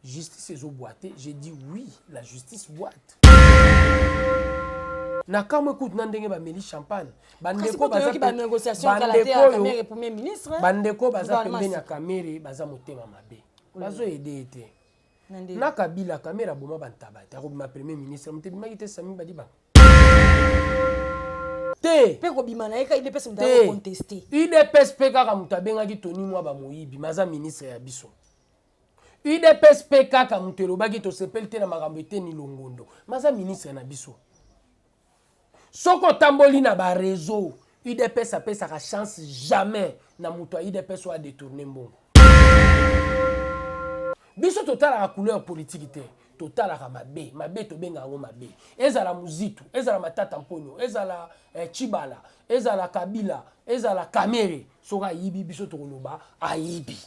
justice est boité. J'ai dit oui, la justice boite. Na quand écoute nandenge ba meli champagne bandeko baza ki ba négociation kala te ya Kamere premier ministre bandeko baza pembeni ya Kamere baza motema mabe bazo aider été na Kabila Kamere boma bantabata ko ma premier ministre mtebi makite Sami Badiba te pe ko bimana eka ile pesa mta contester UDPS peka ka mutabenga ki Tony mwa ba moyibi maza ministre ya biso UDPS peka ka mutelo baki to sepelte na makambo eteni longondo maza ministre na biso. Soko tamboli na ba réseau, UDPS apesa ka chance jamais na muto UDPS soit détourner mbongo. Biso total la couleur politique té, total la mabe to benga ngo mabe. Ezala muzitu, ezala matata mponyo, ezala Chibala, ezala Kabila, ezala Kamere, soka yibi biso to koloba ayibi.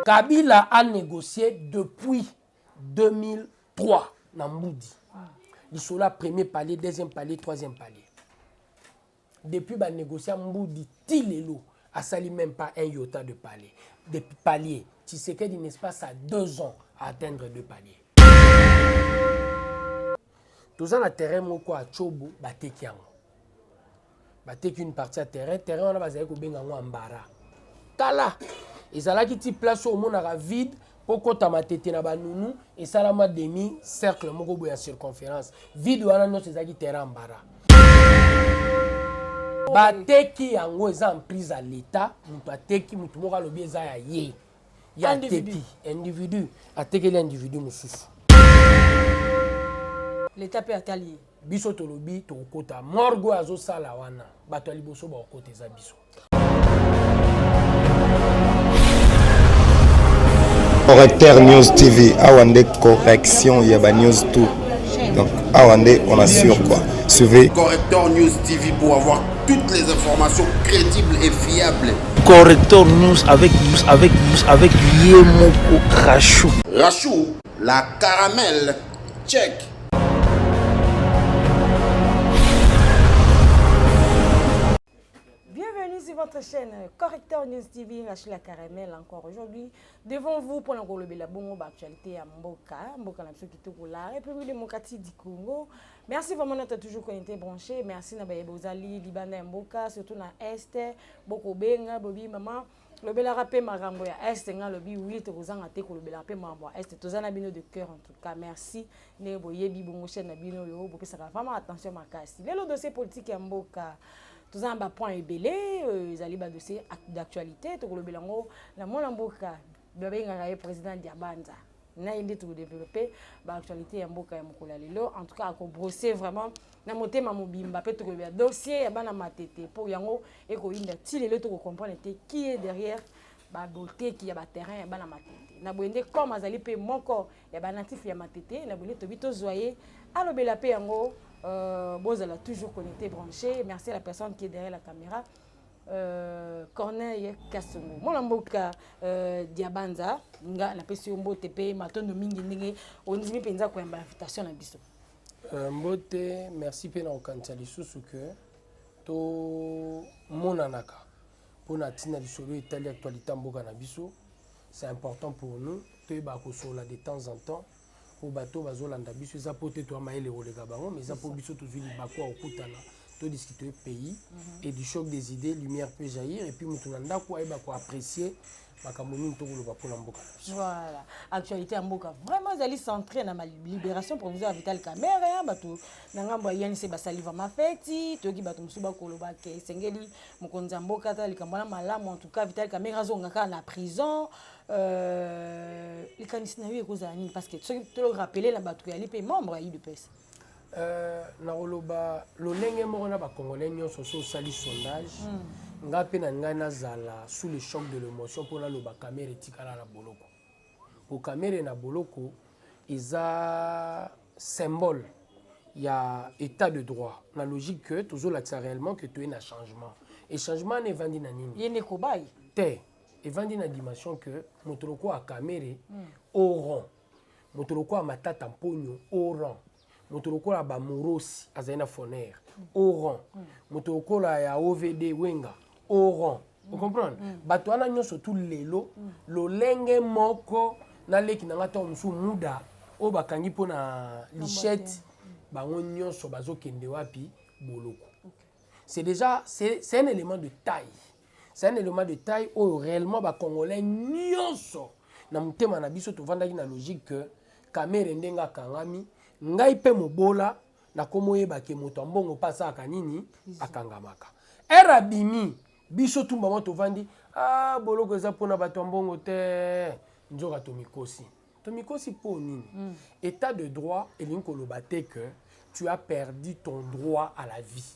Kabila a négocié depuis 2003 na Mboudi. Il sont là, premier palier, deuxième palier, troisième palier. Depuis que négocier Mboudi, Tilelo a sali même pas un iota de palier. Depuis palier, tu sais qu'il y a un espace à 2 ans à atteindre 2 paliers. Tous en a terrain, moi quoi, à Chobo, bateki yango. Bateki une partie à terrain, on a basé ko benga ngo ambara. Tala, ezala ki ti place au monde à vide. Poko tamatete na banunu et salama demi cercle moko boya circonférence vide wana no sezaki terrain mbara bateki yango eza en prise à l'état mutu ateki mutu moko alobi eza ya ye ya tepi individu atekeli individu mosusu l'état pe atali biso tolobi tokota morgo azosala wana bato ya liboso bakota eza biso. Correcteur News TV, Awande correction, Yaba News tout. Donc, Awande, on assure quoi. Suivez Correcteur News TV pour avoir toutes les informations crédibles et fiables. Correcteur News avec Yemoko Rachou. Rachou, la caramel, check. Votre chaîne Correcteur News TV, Rachou la caramel encore aujourd'hui devant vous pour l'enlever la bonne actualité à Mboka la qui tout la République démocratique du Congo. Merci vraiment d'être toujours connecté branché. Merci na baye bozali Libanda Mboka surtout na Est boko benga bobi maman le bel rapé marambo ya Est nga lobi oui to kozanga te ko le bel rapé marambo Est tozana bino de cœur en tout cas. Merci ne boyebi bongo chaîne na bino yo bopesa vraiment attention makasi. Le dossier politique ya Mboka tous en bas point ébélé, ils allaient dossier d'actualité. Tout le bilango, la Molamboka, le président Diabanza, n'a aidé tout développer, l'actualité en Mboka et Mokolalelo. En tout cas, à brosser vraiment, n'a monté ma mobimba, peut trouver un dossier, et ma tête pour yango et qu'on ait il est tout comprendre qui est derrière, bah beauté qui a ba terrain, et ma tête. N'a boindé comme azali pe mon corps, et bah natif ya ma tête, n'a boindé tobito zoyer, à l'obéla pe yango. Vous allez toujours connecté, branché. Merci à la personne qui est derrière la caméra. Corneille Kassongo. Mon mboka Diabanza, nga na pesi mbote pe matondo mingi ndenge ondimi penza ko invitation na biso. Mbote, merci pe na okantisa lisusu que to monanaka pona tina lisolo etali actualité mboka na biso. C'est important pour nous to ba ko sola de temps en temps. Au bateau bazolanda biso eza pote to amaele olega bango mais eza po biso to zuli bakwa okutana to discuter pays et du choc des idées lumière peut jaillir et puis mutu nanda ko eba ko apprécier makambo nini to koloba pona mboka. Voilà, actualité à Mboka vraiment zali centré na libération provisoire Vital Kamerhe bato na ngambo ya NC basali va mafeti toki bato musuba koloba ke sengeli mokonza Mboka ta likambana malamu en tout cas Vital Kamerhe azongaka na prison les candidates n'avaient pas de parce que tu te le rappelles la bateau il est membre à UDPS. Na oloba lolenge moko na ba congolais nyonso so sali sondage nga pe na nga nazala sous le choc de l'émotion pour la loba Kamere tikala na boloko. Pour Kamere na boloko eza symbole il y a état de droit la logique que toujours là réellement que tu es un changement et changement ne vandi na nini. Yene kobai. Te et vandi na dimension que motoroko a Kamere au rang motoroko a matata mponyo au rang motoroko la ba morosi azana foner au rang motoroko la ya OVD wenga au rang Vous comprenez? Bato wana nyonso tout lelo lolenge moko na leki na ngata musu muda o bakangi pona lichette bango nyonso bazokende wapi boloko. C'est déjà c'est un élément de taille. C'est un élément de taille où réellement ba congolais nyonso na mutema na biso to vandaki na logique que kamere ndenga kangami ngai pe mobola na komo yeba ke moto mbongo pasa akanini akangamaka. Era bimi biso tumba moto vandi boloko eza pona bato mbongo te nzoka tomikosi. Tomikosi po nini? État de droit elinko lobate que tu as perdu ton droit à la vie.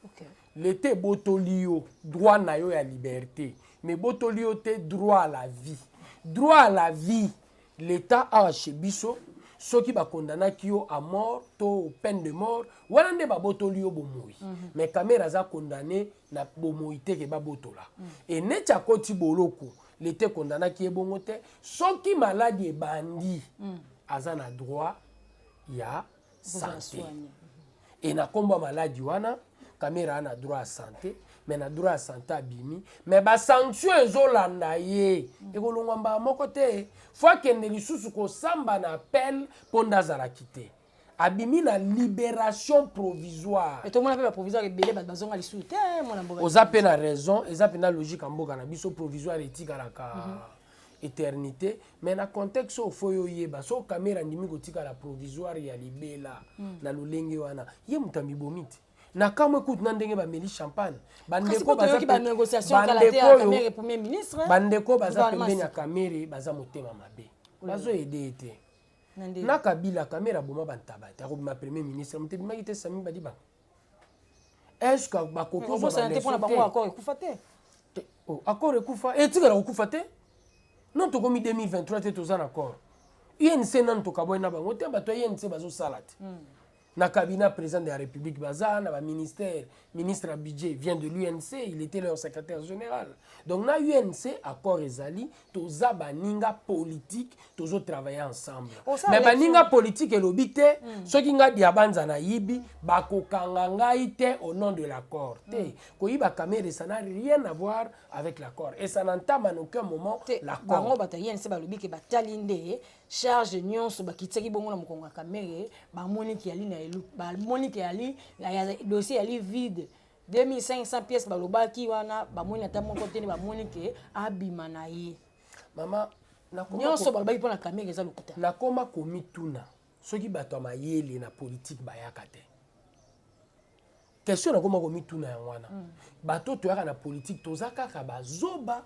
Okay. L'été botolio droit na yo ya liberté mais botolio te droit à la vie. Droit à la vie l'état a chez biso ceux qui ba condamna kio à mort to peine de mort wana nde ba botolio bomoi mais caméra za condamné na bomoi te ke ba botola et netia koti boloko l'été condamna ki ebongo te ceux qui maladie bandi azana droit ya santé et na komba maladie wana caméra na droit à santé mais na droit à santé abimi mais ba sanction ezolanda ye ekolongwa mba moko te fois kende lisusu ko samba na appel ponda zala kite abimi na libération provisoire et tout le monde a provisoire ebele ba bazonga lisusu te mona mboka oza pe na raison eza pe na logique mboka na biso provisoire etikala ka éternité mais na contexte au foyo yeba so caméra ndimi kotika la provisoire ya libela na lolenge wana ye mutambi bomite na kama écoute na ndenge ba meli champagne bandeko baza ba négociation kalaté à caméra premier ministre bandeko baza pembeni ya caméra baza motema mabe bazo aider ete na kabila caméra boma bantabata ko ma premier ministre mtebi magite Sami Badiba est-ce que ba kopo zo ba pour na bango accord ekufa te accord ekufa etika la ekufa te non to komi 2023 te tozana accord UNC nan to kaboy na bango te bato UNC bazo salate na cabinet président de la République baza na ba ministère ministre à budget vient de l'UNC il était leur secrétaire général donc na UNC accord ezali toza baninga politique tozo travailler ensemble mais baninga politique elobite soki nga diabanza na yibi bakokanga ngai te au nom de l'accord te koyiba caméra ça n'a rien à voir avec l'accord et ça n'entame en aucun moment l'accord bango bata UNC balobi ke batalinde charge nyonso bakitsaki bongo na mokongo caméra ba monique ali na elu ba monique ali ya dossier ali vide 2500 pièces balobaki wana ba moni ata moko te ni ba monique abima na ye mama na nyonso balobaki pona caméra eza lokuta na koma komituna soki bato mayele na politique bayaka te question na koma komituna ya wana bato toyaka na politique toza kaka bazoba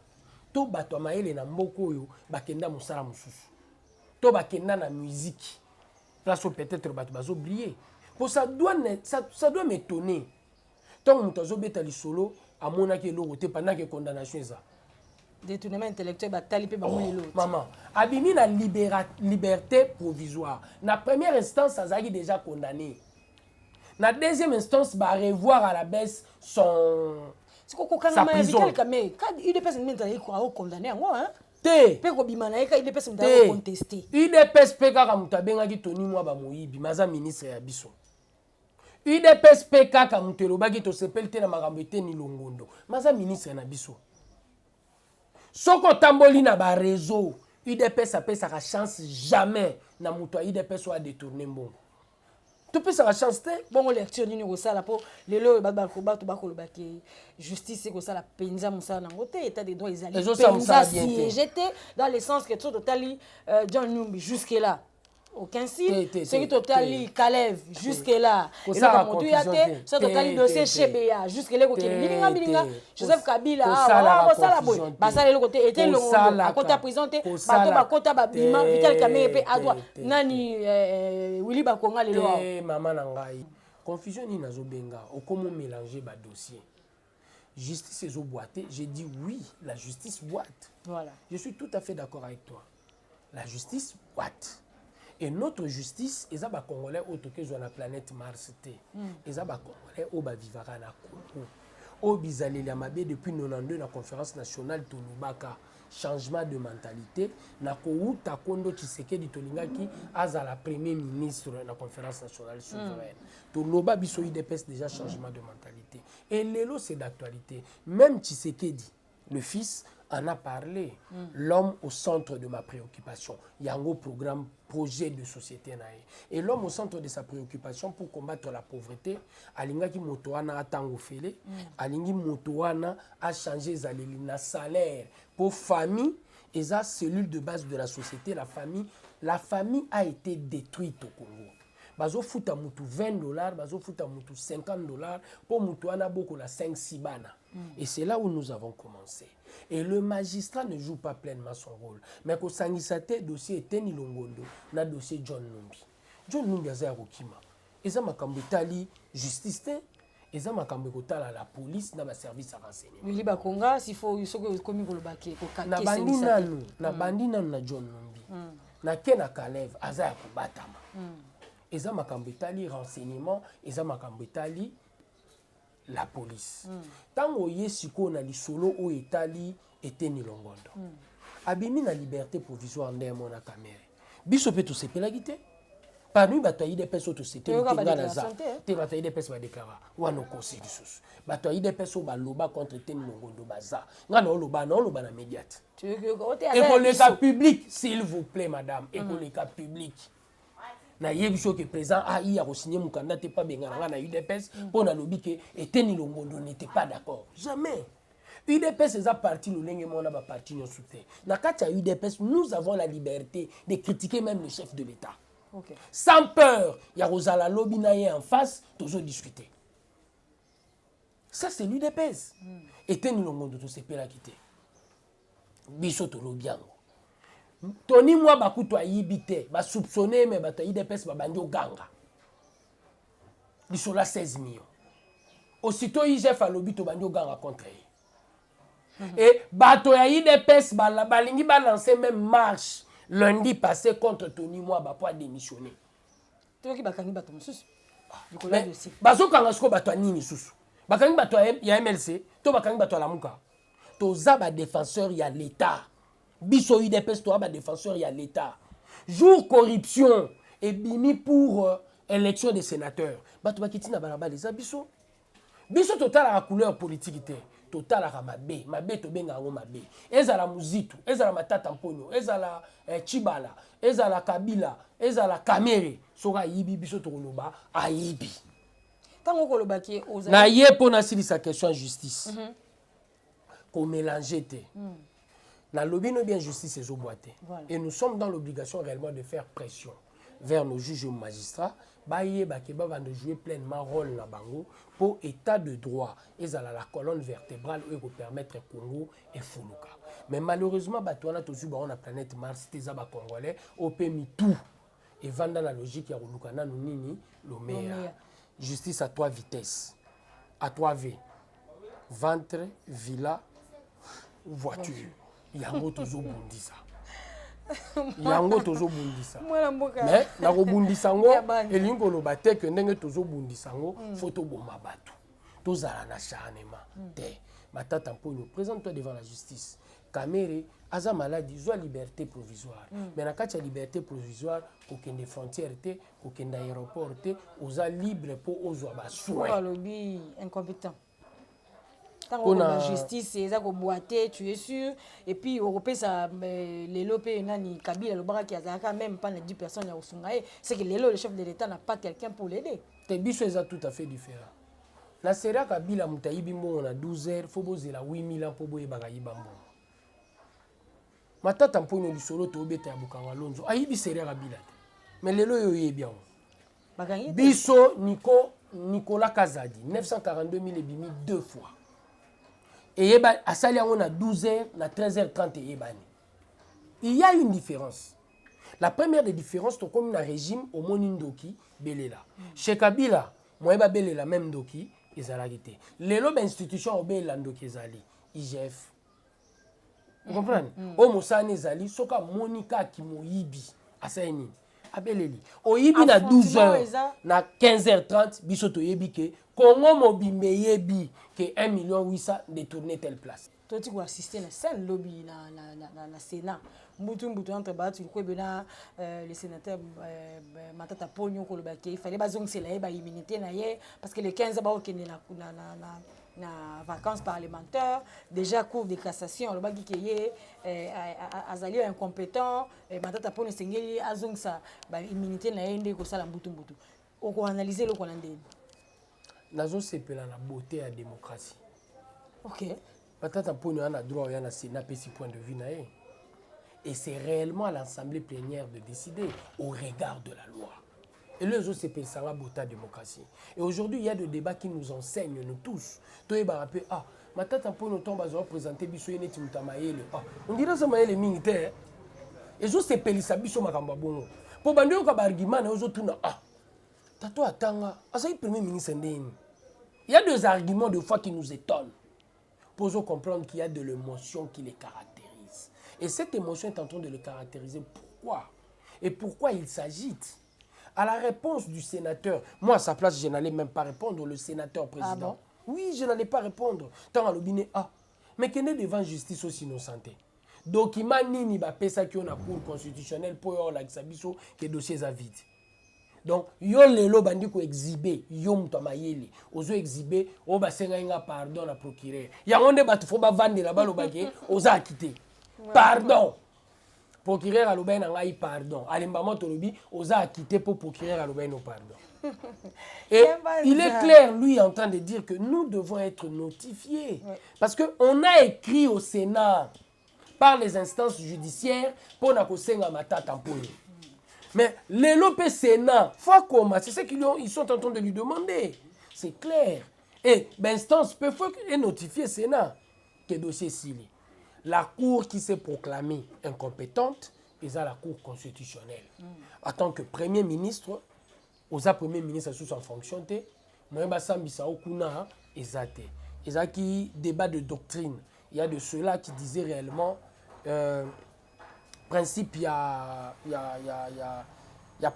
to bato mayele na mboko oyo bakenda mosala mosusu to bakenda na musique place où peut-être bato bazo briller pour ça doit m'étonner tant muto azobeta lisolo amona ke eloko te pendant que condamnation eza détournement intellectuel batali pe bamoni l'autre maman abimi na liberté provisoire na première instance azaki déjà condamné na deuxième instance ba revoir à la baisse son sa prison quand il est personne maintenant il est condamné ngo hein te pe ko bima na eka il est personne maintenant contester UDPS pe kaka mutabengaki Tony mwa ba moyibi maza ministre ya biso UDPS pe kaka mutelo baki to sepelte na makambo eteni longondo maza ministre na biso soko tamboli na ba réseau UDPS apesaka chance jamais na muto ya UDPS wa détourner mbongo topesaka chance te bongo lecture nini kosala po lelo bato bakolobaki justice ekosala penza mosala nango te état des droits ezali penza siégé te dans le sens que so totali John Numbi jusque là aucun signe ce qui totali Kalev jusque là et là motu ya te so totali dossier Chebeya jusque là kokende bilinga Joseph Kabila kosala boy basala le côté était longo à côté prison te bato bakota babima Vital Kamerhe pe à droite nani Willy Bakonga lelo maman na ngai confusion ni nazobenga okomo mélanger ba dossier justice ezo boiter j'ai dit oui la justice boite voilà je suis tout à fait d'accord avec toi la justice boite et notre justice eza ba congolais otoke zo na planète Mars te eza ba congolais o ba vivaka na Congo o bizaleli ya mabe depuis 92 na conférence nationale Tolubaka changement de mentalité na kouta kondo Tshisekedi tolingaki azala premier ministre na conférence nationale souveraine to loba biso UDPS déjà changement de mentalité et lelo c'est d'actualité même Tshisekedi le fils en a parlé. L'homme au centre de ma préoccupation. Il y a un gros programme, projet de société. Et l'homme au centre de sa préoccupation pour combattre la pauvreté, Alingaki Motoana a tango fele, Alingi Motoana a changé na salaire pour famille et ça cellule de base de la société, la famille a été détruite au Congo. Bazo futa mutu $20, bazo futa mutu $50 pour mutu ana boko la 5-6 bana. Et c'est là où nous avons commencé. Et le magistrat ne joue pas pleinement son rôle. Mais quand sangisate dossier était ni longondo, na dossier John Numbi. John Numbi a zaya rokima. Eza makambo tali justice te, eza makambo kotala la police na ba service à renseignement. Wili Bakonga s'il faut soko komi kolobake ko kake na bandi nanu, na bandi nanu na John Numbi. Na Kena Kalev azaya kobatama. Eza makambo tali renseignement, eza makambo tali la police. Tango yesiko na lisolo o etali eteni longondo. Abimi na liberté provisoire ndemo na kamere. Biso pe to sepela gite. Parmi bato yi des personnes to c'était ngana za. Te bato yi des personnes ba déclara wana conseil disus. Bato yi des personnes ba loba contre eteni longondo baza. Ngana oloba na médiate. Et pour le cas public s'il vous plaît madame, et pour le cas public. Na yebiso que présent a eu à signer mon candidat pas bengana na UDPS pour na lobby que eteni longondo n'était pas d'accord. Jamais. UDPS est parti le lenge mona ba parti non soutien. Na kati UDPS nous avons la liberté de critiquer même le chef de l'État. Okay. Sans peur, il y a Rosala lobby na en face, toujours discuter. Ça c'est l'UDPS. Eteni longondo to se pela quitter. Biso to lobiango. Tony moi bakuto ayibite ba soupçonner mais bato IDPS ba bandi oganga bisola 16 millions aussitôt IGF alobi to bandi oganga contre et bato ya IDPS balingi ba lancer même marche lundi passé contre Tony moi ba pour démissionner to ki bakangi bato mususu Nicolas dossier bazo kanga sko bato nini susu bakangi bato ya MLC to bakangi bato la muka to za ba défenseur ya l'état. Biso UDPS to ba défenseur y a l'État. Jour corruption et bimi pour élection des sénateurs. Bato bakiti na balaba les biso. Biso total la couleur politique té. Total la mabe to benga ngo mabe. Ezala muzitu, ezala matata mponyo, ezala Chibala, ezala Kabila, ezala Kamere. Soka yibi biso to koloba ayibi. Tango koloba ki oza. Na ye pona sili sa question en justice. Ko mélanger té. La lobby no bien justice et boité. Et nous sommes dans l'obligation réellement de faire pression vers nos juges et magistrats. Baye bakeba va de jouer pleinement rôle na bango pour état de droit. Et à la colonne vertébrale où pour permettre Congo et Fuluka. Mais malheureusement batouana toujours on la planète Mars tes aba congolais au permis tout. Et vendre dans la logique ya Lukana no nini le meilleur. Justice à 3 vitesses. À 3 V. Ventre, villa, voiture. Yango tozo bundisa. Yango tozo bundisa. Mais na ko bundisa ngo elingo lo bate que ndenge tozo bundisa ngo photo boma batu. Tozala na charnement. Te matata mponyo présente-toi devant la justice. Kamere aza maladie zo liberté provisoire. Mais na kati ya liberté provisoire kokende frontière te, kokende aéroport te, oza libre pour ozwa ba soin. Lobby incompétent. Quand la justice est boité, tu es sûr. Et puis, Européen, les lopés, Nani, Kabila, le bras qui a même pas 10 personnes au Sungaï, c'est que le chef de l'État n'a pas quelqu'un pour l'aider. Tes bichos sont tout à fait différents. La série Kabila, Moutaïbi, on a 12 heures, il faut poser la 8000 ans pour boire Bagaï Bambo. Ma tante Ampono du solo, tu obéis à Bukanga Lonzo. Aïbi série Kabila. Mais le loyo est bien. Bisso, Nicolas Kazadi, 942 000 et bimi 2 fois. Et à Salia, on a 12h, on a 13h30 et il y a une différence. La première des différences, c'est comme un régime au Monindoki, Belela. Chez Kabila, moi, je Belela, même Doki, ils ont l'arrêté. Les lois institutions au Belela, Doki, IGF. Vous comprenez? Au Moussane, Zali, Soka Monika Kimoyibi, à Saini. Abeleli. Oyibi na 12h, na 15h30, bisoto yebi ke Congo mobimbe yebi que 1,8 million détourné telle place. Toi tu vas assister na scène lobby na Sénat. Mbutu entre battu ko bena les sénateurs matata pognon ko le baké, il fallait bazong c'est la ba immunité na ye parce que les 15 ba okene na na vacances parlementaires déjà cour de cassation le baki keye azali incompétent matata pone sengeli azongsa ba immunité na yende ko sala mbutu oko analyser le kona ndeni nazo sepela na beauté ya démocratie. OK. Matata pone ana droit ya na Sénat pesi point de vue na ye. Et c'est réellement à l'Assemblée plénière de décider au regard de la loi. Et les autres, c'est la beauté de la démocratie. Et aujourd'hui, il y a des débats qui nous enseignent, nous tous. Toi, il va rappeler, ah, ma tante, pour nous tomber, on va présenter Bissou Yene Timutamaye. Ah, on dirait ça, mais les militaires. Et les autres, c'est Pélissa Bissou Makambabongo. Pour bander un argument, les autres, ah, tato attanga, ah, ça y est, premier ministre indéni. Il y a des arguments de fois qui nous étonnent. Pour comprendre qu'il y a de l'émotion qui les caractérise. Et cette émotion est en train de le caractériser. Pourquoi? Et pourquoi il s'agite? À la réponse du sénateur, moi à sa place, je n'allais même pas répondre, le sénateur président. Ah bon? Oui, je n'allais pas répondre. Tant à l'obiné, ah, mais qu'il est devant justice aussi innocenté. Document nini ba pesa qui on a cour constitutionnelle pour yon la xabiso que dossiers à vide. Donc, yo lelo bandi ko exhiber, yo mutamayeli, ozo exhiber, o ba senga inga pardon la procureur. Ya onde ba tufo ba vande la balo bagé, oza quitter. Pardon. Procureur à l'Oben a eu pardon. Alimbama Tolobi, osa a quitté pour procureur à l'Oben au pardon. Et il est clair, lui, en train de dire que nous devons être notifiés. Oui. Parce qu'on a écrit au Sénat par les instances judiciaires pour na kosenga mata tamponi. Mais les lopes Sénat, c'est ce qu'ils sont en train de lui demander. C'est clair. Et l'instance peut notifier Sénat que dossier s'il est. La Cour qui s'est proclamée incompétente, c'est la Cour constitutionnelle. En tant que Premier ministre, aux Premier ministre sous sa fonction, moi, il y a qui débat de doctrine. Il y a de ceux-là qui disaient réellement, principe, il y a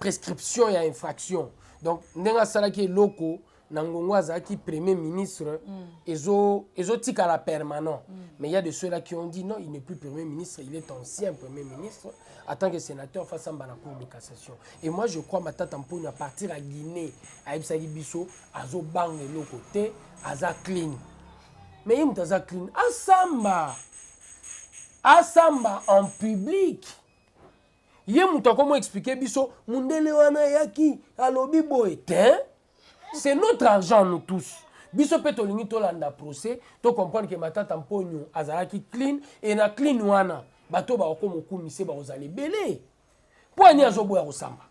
prescription, il y a infraction. Donc, Nenga Salaki est loco. Nangongo Azaki, Premier ministre, ezo tika la permanent. Mais il y a de ceux-là qui ont dit non, il n'est plus Premier ministre, il est ancien Premier ministre, en tant que sénateur face à la Cour de cassation. Et moi, je crois que Tatampoune à partir à Guinée, à Ibsagi Bisso, Azo Bang de l'autre côté, Aza clean. Mais il Aza clean. Asamba en public. Yé mouta comment expliquer Bisso, Mundele wana yaki, alobi boetin. C'est notre argent, nous tous. Biso pe tolingi tolanda procès, to comprendre que matata mponyo azalaki clean et na clean wana bato ba ko mokumise ba ozali belé. Poani azobo ya kosamba.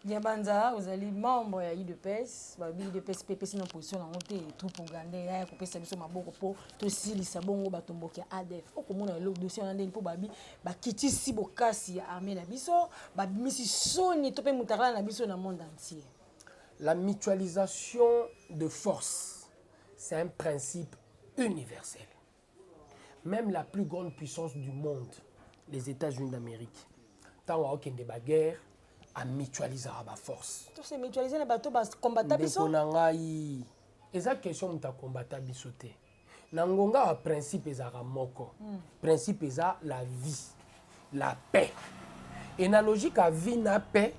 Diabanza, vous allez membre ya IDPS, ba IDPS PPC na position na monté tout pour gagner ya ko pesa biso maboko po to silisa bongo batomboki ADF. Okomona le dossier na ndeni po babi ba kitisi bokasi ya armée na biso, ba misi soni to pe mutara na biso na monde entier. La mutualisation de force, c'est un principe universel. Même la plus grande puissance du monde, les États-Unis d'Amérique, tant au aucun débat guerre, à mutualiser la force. Tout c'est mutualiser les bateaux bas combattre biso. Eza question muta combattre bisoté. Nangonga a principe ezara moko. Principe eza la vie, la paix. Et na logique à vie na paix,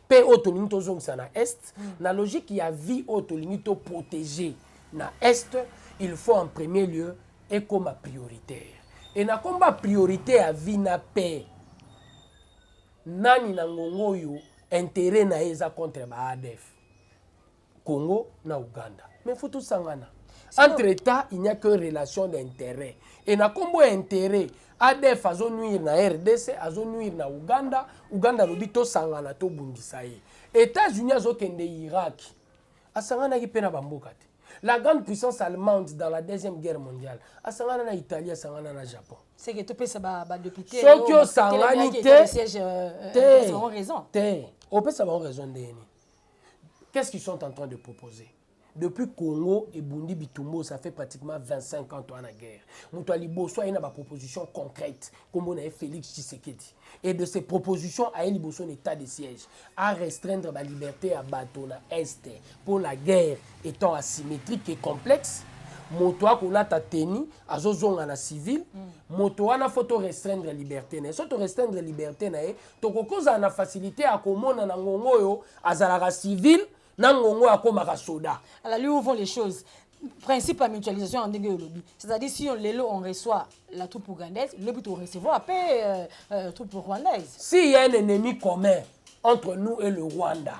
paix auto limite zongsa na est, na logique il y a vie auto limite protéger na est, il faut en premier lieu et comme prioritaire. Et na combat priorité à vie na paix. Nani na ngongo yo intérêt na eza contre ba ADF Congo na Uganda mais faut tout sangana entre états il n'y a que relation d'intérêt et na combo intérêt ADF azo nuire na RDC azo nuire na Uganda lobi to sangana to bundisa ye États-Unis azo kende Irak asangana ki pena bamboka te. La grande puissance allemande dans la deuxième guerre mondiale asangana na Italie asangana na Japon. C'est que tu peux savoir député. Ce qui est sanganité, ils ont raison. On peut savoir raison de qu'est-ce qu'ils sont en train de proposer. Depuis Congo et Bundi Bitumbo, ça fait pratiquement 25 ans qu'on a guerre. Moutouali Bosso a une proposition concrète, comme on a Félix Tshisekedi. Et de ces propositions, à une un état de siège, à restreindre la liberté à Batona Est pour la guerre étant asymétrique et complexe. Moto akola tateni azozonga na civil moto wana photo restreindre liberté na so to restreindre liberté na to kokoza na facilité akomona na ngongo yo azalaka civil Nangongo akomaka soda. Alors, lui, où vont les choses? Principe à mutualisation en dégueu lobby. C'est-à-dire, si on reçoit la troupe ougandaise, le but est de recevoir après la troupe rwandaise. S'il y a un ennemi commun entre nous et le Rwanda,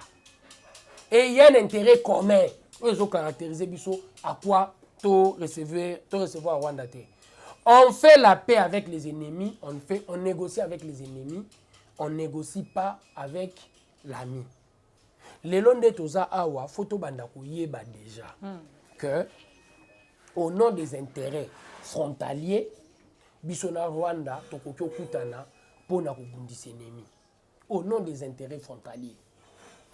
et il y a un intérêt commun, ils ont caractérisé à quoi recevoir Rwanda. On fait la paix avec les ennemis, on négocie avec les ennemis, on ne négocie pas avec l'ami. Les Londés Toza Awa, photo bandako yeba déjà que au nom des intérêts frontaliers, Bisona Rwanda, Tokokyo Kutana, Pona Kugundis ennemi. Au nom des intérêts frontaliers.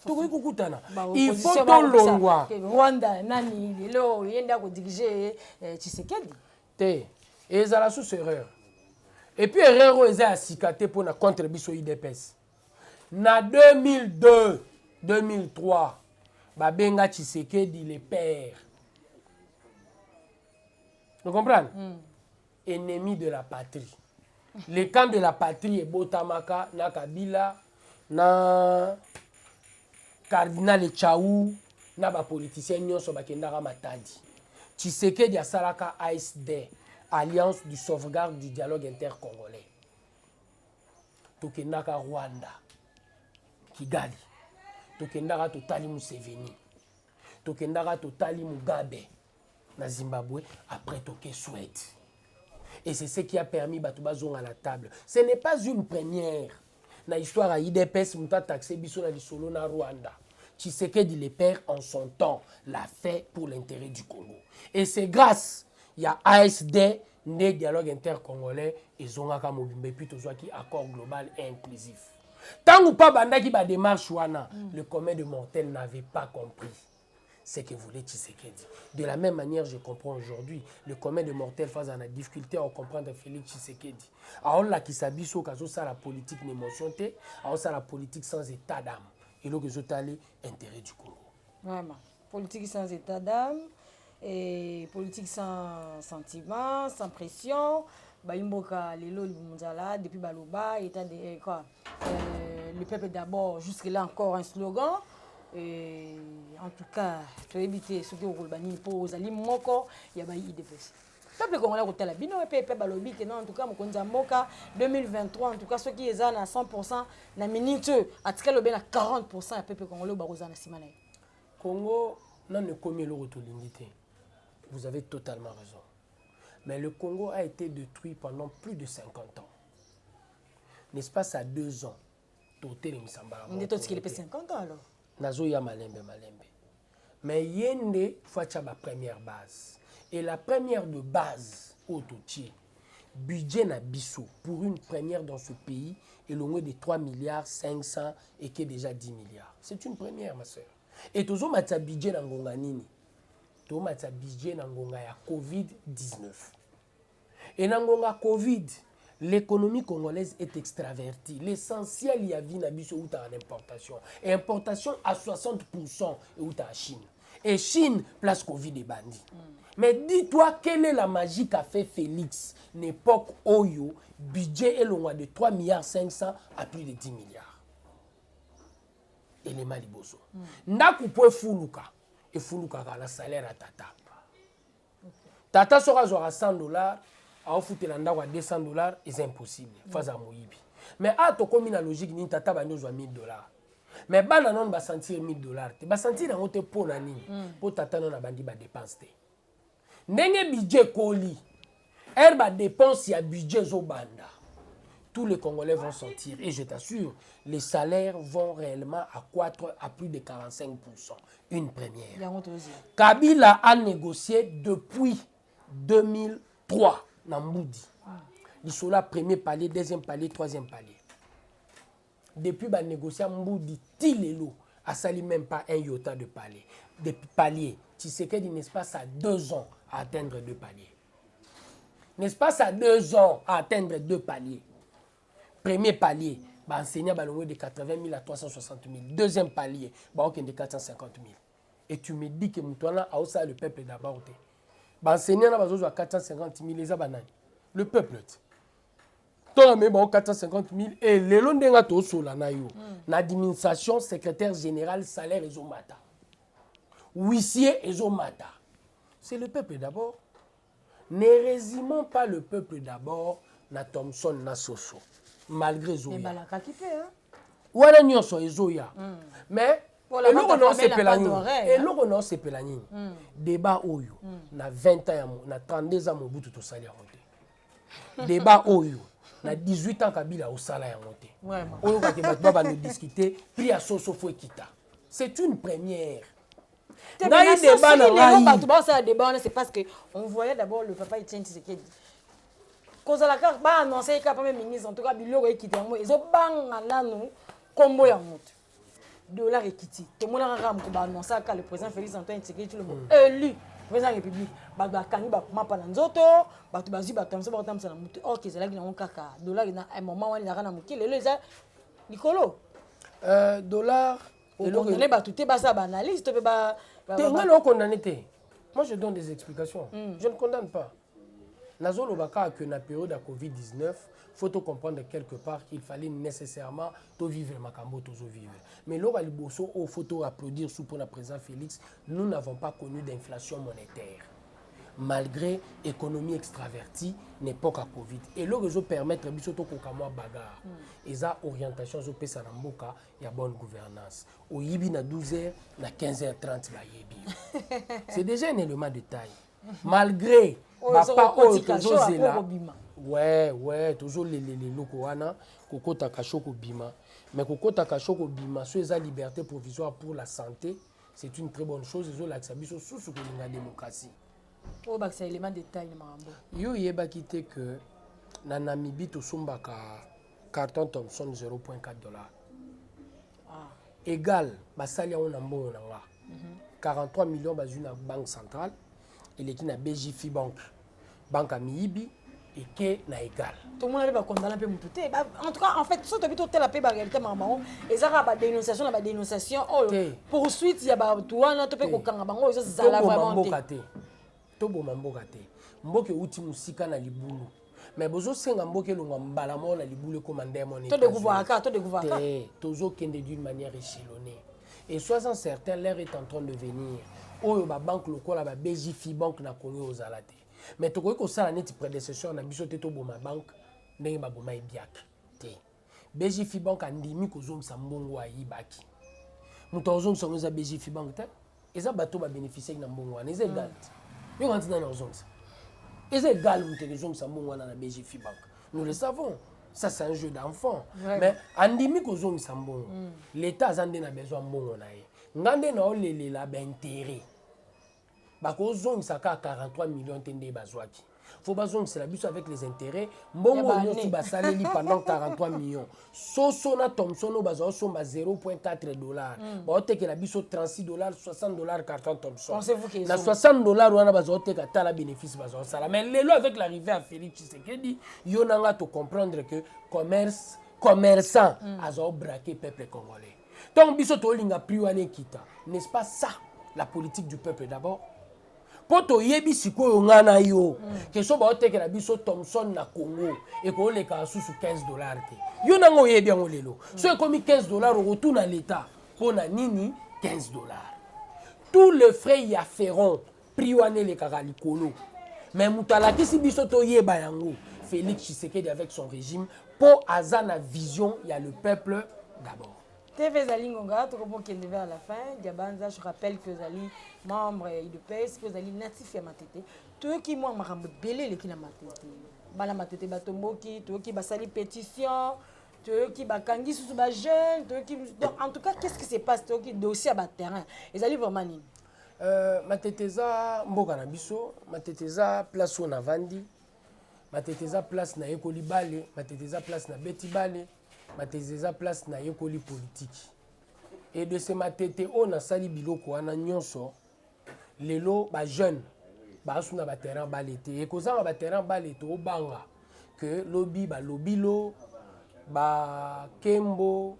Tokokyo Kutana. Il faut ton longwa. Rwanda, Nani, Lelo, Yenda ko diriger Tshisekedi. Te, et ça la sous erreur. Et puis erreur eza asikaté pour na contre biso IDPS. Na 2002, 2003, Babenga Tshisekedi les pères. Vous comprenez? Ennemi de la patrie. Les camps de la patrie est Botamaka, na Kabila, na Cardinal Chaou, na ba politicien nyonso bakendaka matadi. Tshisekedi asalaka ASD, Alliance du sauvegarde du dialogue intercongolais. Tokendaka Rwanda, Kigali. Tokendaka totali Museveni. Tokendaka totali Mugabe na Zimbabwe, après Toké Suède. Et c'est ce qui a permis Batouba Zong à la table. Ce n'est pas une première. Dans l'histoire à IDPS, Mouta taxé Bissona Lissolo na Rwanda. Tshisekedi les pères en son temps l'a fait pour l'intérêt du Congo. Et c'est grâce il y a ASD, né dialogue intercongolais, et Zongaka Mobimbe, puis qui accord global et inclusif. Tant ou pas Banda qui va démarche Wana, le commun de mortels n'avait pas compris ce que voulait Tshisekedi. De la même manière, je comprends aujourd'hui, le commun de mortels face à la difficulté à comprendre Félix Tshisekedi. Alors là, qui s'habille sur la politique d'émotion, alors ça la politique sans état d'âme. Et là, que je t'allais intérêt du Congo. Vraiment. Politique sans état d'âme, et politique sans sentiment, sans pression. Baimboka, Lelo, Limunzala, depuis Baloba, état de quoi? Le peuple d'abord, jusque-là encore un slogan. Et en tout cas, tu as évité ce que vous avez pour Ali Moko, il y a IDPS. Le peuple congolais a la bino et peuple Balobi, en tout cas, Mokonza Moka 2023, en tout cas, ceux qui sont à 100%, la minute, à tout cas, le 40%, le peuple congolais a na Simane. Congo, non, ne commet le retour l'unité. Vous avez totalement raison. Mais le Congo a été détruit pendant plus de 50 ans. N'est-ce pas, ça 2 ans? Toté les Misambara. On dit qu'il est 50 ans alors. Nazoya malembe. Mais yende faut la première base. Et la première de base, au Totier, budget na biso pour une première dans ce pays est loin de 3 milliards 500 et qui est déjà 10 milliards. C'est une première, ma soeur. Et toujours matza budget na ngonga nini? To matza budget na ngonga ya Covid-19. Et na ngonga Covid, l'économie congolaise est extravertie. L'essentiel y a vu na biso ou ta importation. Et importation à 60% et ou ta Chine. Et Chine place Covid et bandit. Mais dis-toi quelle est la magie qu'a fait Félix l'époque Oyo, budget est loin de 3 milliards 500 à plus de 10 milliards. Et les Maliboso. Ndaku poe fuluka. Et fuluka ka la salaire à Tata. Tata sera à 100 $. A foutre l'anda à 200 $, c'est impossible. Face à Moïbi. Mais à to comme la logique ni Tata ba nous 1000 $. Mais bana non ba sentir 1000 $. Te ba sentir na ngote po na nini. Po Tata non na bandi ba dépense te. Ndenge budget koli. Ba dépense ya budget zo banda. Tous les Congolais vont sortir. Et je t'assure, les salaires vont réellement accroître à plus de 45%. Une première. Kabila a négocié depuis 2003 dans Moudi. Il sont là, premier palier, deuxième palier, troisième palier. Depuis qu'il a négocié Moudi, Tilelo a sali même pas un iota de palier. De paliers. Tshisekedi, n'est-ce pas, ça a 2 ans à atteindre 2 paliers. N'est-ce pas, ça a 2 ans à atteindre 2 paliers. Premier palier, enseignant de 80 000 à 360 000. Deuxième palier, de 450 000. Et tu me dis que Moutouana a aussi le peuple d'abord. Enseignant à 450 000, les abanani. Le peuple. Toi, mais 450 000 et les longs de la l'administration, secrétaire général, salaire et zomata. huissier ezomata. C'est le peuple d'abord. Ne résumons pas le peuple d'abord na Thompson na Soso. Malgré Zoya. Mais balaka qui fait, hein? Wana nyonso ezoya. Mais eloko non sepela nini. Débat oyo na 20 ans na 32 ans Mobutu to sali yango te. Débat oyo na 18 ans Kabila au sala yango te. Oyo ka te ba nous discuter prix à Soso fo ekita. C'est une première. C'est parce qu'on voyait d'abord le papa Etienne Tshisekedi. Quand la carte va annoncer qu'il y a pas ministre, en tout cas, Bilo est quitté. Ils ont bang combo ya moto. Dollar est quitté. Tout le monde a annoncé que le président Félix Antoine Tshisekedi le monde élu président de la République. Ba kani ba mapa na nzoto, ba tu bazi ba tamsa na moto. OK, c'est là qu'il y a un kaka. Dollar il a un moment où il a na moki. Le ça Nicolo. Dollar et l'on connaît ba tout ba ça ba analyse, tu peux ba moi, je donne des explications. Je ne condamne pas. Nazolo Baka que na période de Covid-19, il faut comprendre quelque part qu'il fallait nécessairement tout vivre Makambo, tout vivre. Mais là, il faut applaudir sous pour la président Félix. Nous n'avons pas connu d'inflation monétaire. Malgré l'économie extravertie, n'époque à Covid. Et là, ils permettre de faire bagarre. Et ça, orientation, ils ont fait il y a bonne gouvernance. Au Yibi, na 12h, na 15h30, c'est déjà un élément de taille. Malgré papa toujours là. Ouais, toujours les lokoana, kokota kachoko bima. Mais kokota kachoko bima, sur la liberté provisoire pour la santé, c'est une très bonne chose. Ils ont l'acceptation sous la démocratie. Oh, bah, c'est un élément de taille, Marambo. Yo yeba quitté que na Namibie to sombaka carton Thompson 0.4 $. Égal, basali on ambo nanga. 43 millions bazu na banque centrale et les qui na BJFI banque à Miibi et que na égal. Tout le monde va condamner un peu mututé. En tout cas, en fait, surtout que la paix réalité maman, et ça a dénonciation, la dénonciation, poursuite il y a ba toi na to pe ko kanga bango ça ça la vraiment. Tobo mamboka te. Mboke uti musika na libulu. Mais bozo senga mboke longa mbala mo na libulu commandé mon état. To découvrir. Tozo kende d'une manière échelonnée. Et sois-en certain, l'air est en train de venir. Oyo ba banque lokola ba BJFI banque na konyo ozalate. Mais to ko sala neti prédécesseur na biso te to boma banque ndenge ba boma ibiak te. BJFI banque andimi ko zongisa mbongo ayibaki. Muto zongisa ngoza BJFI banque te. Eza bato ba bénéficier na mbongo wana eza égal. Yo quand dans nos zongisa. Eza égal muto ke zongisa mbongo wana na BJFI banque. Nous le savons. Ça c'est un jeu d'enfant. Mais andimi ko zongisa mbongo. L'état azande na besoin mbongo na ye. Ngande na olelela ba intérêt. Bako zongisa ka 43 millions tende bazwaki. Faut bazongisa la biso avec les intérêts. Mbongo nyoti basaleli pendant 43 millions. Soso na Thompson o bazo somba 0.4 $. Ba oteke la biso 36 $, 60 $ carton Thompson. Na 60 $ wana bazo oteka tala bénéfice bazo sala. Mais lelo avec l'arrivée à Félix Tshisekedi, yo nanga to comprendre que commerçant azo braquer peuple congolais. Donc biso to linga priwane kita. N'est-ce pas ça la politique du peuple d'abord? Poto yebi sikoyo ngana yo ke so ba otekela biso Thompson na Congo et ko le ka susu 15 $ te yo nango yebi yango lelo so e komi 15 $ au retour na l'état pona nini 15 $. Tous les frais y afférents priwane le kaka likolo mais mutala kisi biso to yeba yango Félix Tshisekedi avec son régime po azana vision il y a le peuple d'abord. TV Zali Ngonga, tout le monde qui est vers la fin. Diabanza, je rappelle que Zali, membre de PES, que Zali natif à Matete. Tout qui moi m'a belé les qui na Matete. Bala Matete batomboki, tout qui basali pétition, tout qui bakangi sous ba jeune, tout qui donc en tout cas qu'est-ce qui se passe tout qui dossier à terrain. Et Zali vraiment ni. Matete za mboka na biso, Matete za place on a vandi. Matete za place na ekoli bale, Matete za place na beti bale. Matezeza place na yekoli politique. Et de ce matete on a sali biloko wana nyonso lelo ba jeune ba asuna ba terrain balete et kozanga ba terrain balete o banga que lobby ba lobilo ba kembo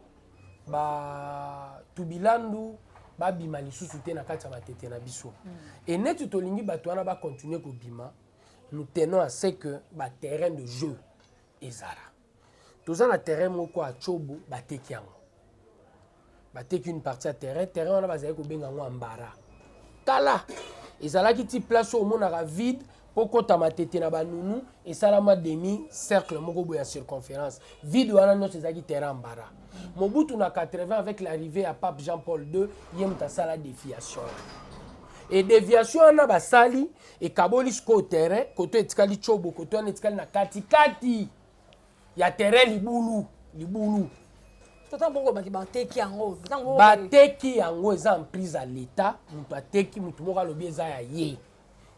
ba tubilandu ba bima lisusu te na kati ya matete na biso. Et netu tolingi bato wana ba continuer ko bima, nous tenons à ce que ba terrain de jeu ezala. Tous en terrain moko a chobo bateki yango. Bateki une partie à terrain on a basé ko benga ngo ambara. kala ezalaki ti place au monaka vide pour kota matete na banunu et salama demi cercle moko boya circonférence vide wana nyonso ezalaki terrain mbara Mobutu na 80 avec l'arrivée à Pape Jean-Paul II yemta sala déviation et déviation na basali et kaboli sko terrain koto etikali chobo koto wana etikali na kati kati ya terrain libulu bateki yango eza en prise à l'état mutu ateki mutu moko alobi eza ya ye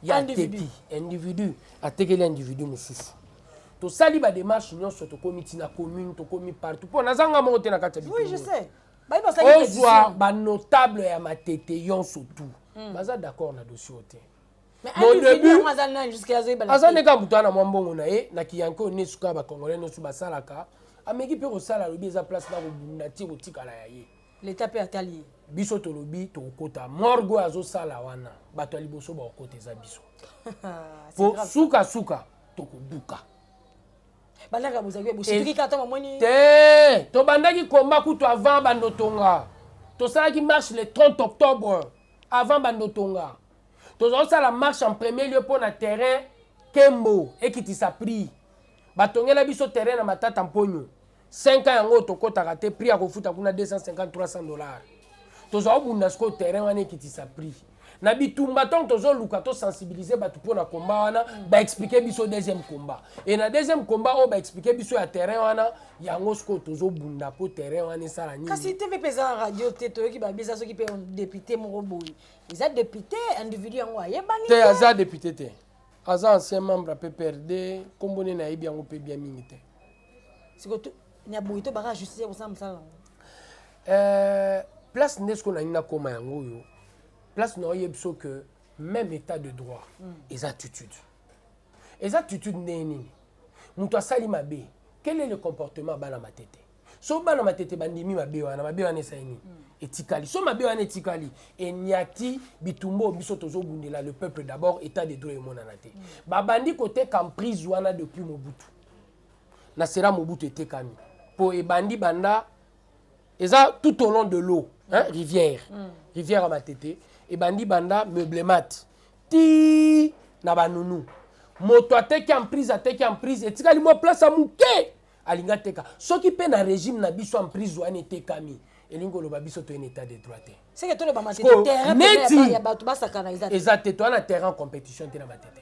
ya teki individu atekeli individu mosusu tosali badémarche nyonso tokomi tina commune tokomi partout mpo nazanga moko te na kati ya bitumbu ozwa banotable ya matete yonso tu baza d'accord na dossier te mon début aza ndeka mutu ana mwa mbongo na ye na kiyanke one suka bacongolais nyonso basalaka ameki mpe kosala alobi eza place na kobunda ti kotikala ya ye l'état mpe atali ye biso tolobi tokokota morgue azosala wana bato ya liboso bakokota eza biso po sukasuka tokobuka te tobandaki komba kutu avant bandotonga tosalaki marche le 30 octobre avant bandotonga tozosala marche en premier lieu mpo na terrain kembo ekitisa prix batongela biso terrain na matata mponyo 5 ans yango tokotaka te prix ya kofuta kuna 250-300 dollars tozobunda siko terrain wana ekitisa prix na bitumba ntongo tozoluka tosensibilize bato mpo na komba wana baexplike biso deuxième combat et na deuxième combat oyo baexplike biso ya terrain wana yango sikoyo tozobunda mpo terrain wana esala nini kasi te mpe mpe eza na radio te toyoki babisa soki mpe député moko boye eza député individu yango ayebani te aza député te aza ancien membre ya PPRD nkombo nini ayebi yango mpe bia mingi te sikoyo nyaboye to baka justice kosala mosala yango place nde sikoyo nani nakoma yango oyo place na oyebi so que même état de droit eza attitude ndenge nini moto asali mabe quel est le comportement bana matete so bana matete bandimi mabe wana esali nini etikali so mabe wana etikali enyati bitumbo biso tozobundela le peuple d'abord état de droit emonana te babandi koteka emprise wana depuis Mobutu na sera Mobutu etekami po ebandi banda eza tout au long de l'eau rivière à matete et bandi banda meublemat ti na banunu moto ateki en prise etikali mo place a muke alinga teka soki pe na régime na biso en prise wana etekami elingo loba biso to en état de droit te c'est que to le ba matete terrain ya bato basakana eza te to na terrain en compétition te na matete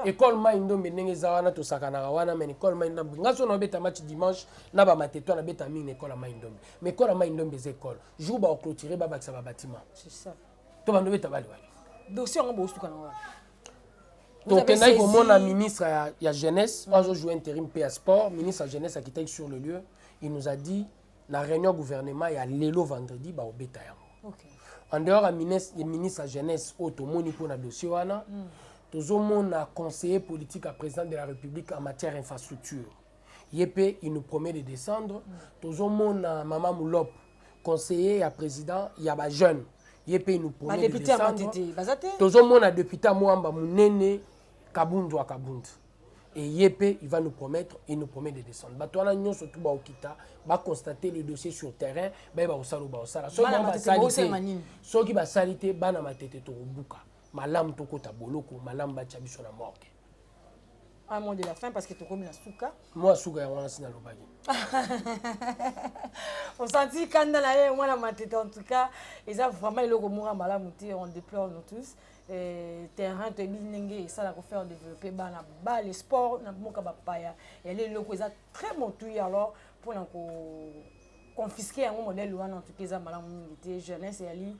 école maindombe ndenge eza wana tosakanaka wana mais école maindombe ngaso na beta match dimanche na ba matete na beta mingi école maindombe mais école maindombe eza école jour ba clôturer ba bakisa ba bâtiment c'est ça to bando beta bali dossier ngo bosuka na wa tokendaki komona ministre ya jeunesse ozo jouer intérim pe ya sport ministre ya jeunesse akitaki sur le lieu il nous a dit na réunion gouvernement ya lelo vendredi ba obeta yango en dehors ya ministre ya jeunesse o tomoni po na dossier wana tozomona conseiller politique à président de la République en matière infrastructure yepe il nous promet de descendre tozomona mama Moulop conseiller à président ya ba jeune yepe il nous promet de descendre tozomona député Mwamba Munene Kabundu à Kabundu et yepe il nous promet de descendre bato wana nyonso tout ba okita ba constater le dossier sur terrain ba osala soki ba salite bana matete to buka malam tokota boloko malam bacha biso na morgue un mot de la fin parce que tu comme la souka moi souka wana sina lobaki on sentit quand dans la moi la matete en tout cas et ça vraiment le komura malamu ti on déplore nous tous terrain te binenge ça la faire développer bana ba le sport na moka ba paya et les locaux ça très bon tout alors pour na confisquer un modèle wana en tout cas ça malamu mingi jeunesse ali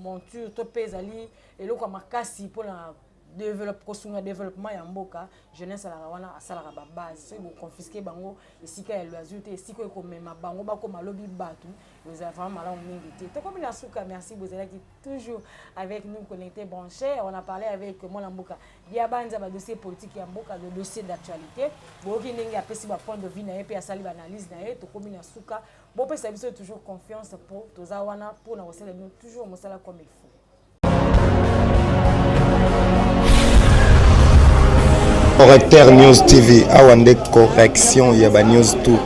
monture to pezali eloko makasi pour la développement ya mboka jeunesse ala wana asala ba base c'est vous confisquer bango esika ya loisir te esika ko mema bango ba ko malobi batu vous avez vraiment malon mingi te to comme na suka merci vous êtes toujours avec nous connectés branchés on a parlé avec mon mboka ya banza ba dossier politique ya mboka de dossier d'actualité boki ndenge apesi ba point de vue na pe asali ba analyse na to comme na suka bon pe ça biso toujours confiance pour toza wana pour na osala toujours mosala comme il faut. Correcteur News TV, Awande correction, il y a ba news tout.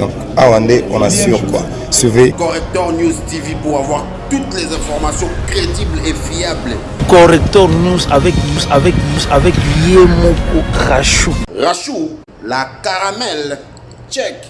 Donc Awande, on assure quoi. Suivez Correcteur News TV pour avoir toutes les informations crédibles et fiables. Correcteur News avec Yemoko Rachou. Rachou, la caramel, check.